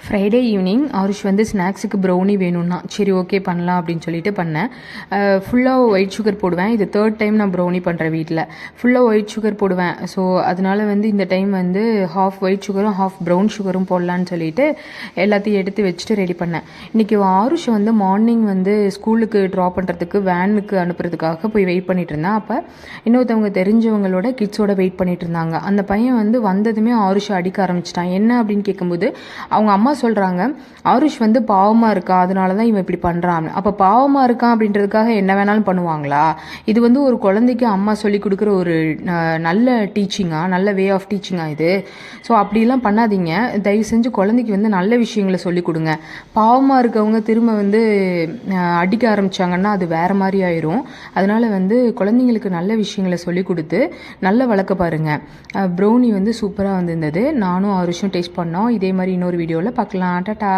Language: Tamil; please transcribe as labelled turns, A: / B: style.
A: ஃப்ரைடே ஈவினிங் ஆருஷ் வந்து ஸ்நாக்ஸுக்கு ப்ரௌனி வேணும்னா சரி ஓகே பண்ணலாம் அப்படின்னு சொல்லிட்டு பண்ணேன். ஃபுல்லாக ஒயிட் சுகர் போடுவேன். இது 3rd டைம் நான் ப்ரௌனி பண்ணுறேன் வீட்டில். ஃபுல்லாக ஒயிட் சுகர் போடுவேன். ஸோ அதனால் வந்து இந்த டைம் வந்து ஹாஃப் ஒயிட் சுகரும் ஹாஃப் ப்ரௌன் சுகரும் போடலான்னு சொல்லிட்டு எல்லாத்தையும் எடுத்து வச்சுட்டு ரெடி பண்ணேன். இன்றைக்கி ஆருஷை வந்து மார்னிங் வந்து ஸ்கூலுக்கு ட்ராப் பண்ணுறதுக்கு வேனுக்கு அனுப்புறதுக்காக போய் வெயிட் பண்ணிட்டு இருந்தேன். அப்போ இன்னொருத்தவங்க தெரிஞ்சவங்களோட கிட்ஸோட வெயிட் பண்ணிட்டு இருந்தாங்க. அந்த பையன் வந்து வந்ததுமே ஆருஷை அடிக்க ஆரம்பிச்சிட்டான். என்ன அப்படின்னு கேட்கும்போது அவங்க அம்மா சொல்கிறாங்க, ஆருஷ் வந்து பாவமாக இருக்கா, அதனால தான் இவன் இப்படி பண்ணுறான். அப்போ பாவமாக இருக்கான் அப்படின்றதுக்காக என்ன வேணாலும் பண்ணுவாங்களா? இது வந்து ஒரு குழந்தைக்கு அம்மா சொல்லி கொடுக்குற ஒரு நல்ல டீச்சிங்கா, நல்ல வே ஆஃப் டீச்சிங்கா இது? ஸோ அப்படிலாம் பண்ணாதீங்க. தயவு செஞ்சு குழந்தைக்கு வந்து நல்ல விஷயங்களை சொல்லி கொடுங்க. பாவமாக இருக்கவங்க திரும்ப வந்து அடிக்க ஆரம்பித்தாங்கன்னா அது வேறு மாதிரி ஆயிரும். அதனால் வந்து குழந்தைங்களுக்கு நல்ல விஷயங்களை சொல்லி கொடுத்து நல்ல வளர்க்க பாருங்கள். ப்ரௌனி வந்து சூப்பராக வந்திருந்தது. நானும் ஆருஷும் டேஸ்ட் பண்ணோம். இதே மாதிரி இன்னொரு வீடியோவில் பார்க்கலாம். டாடா.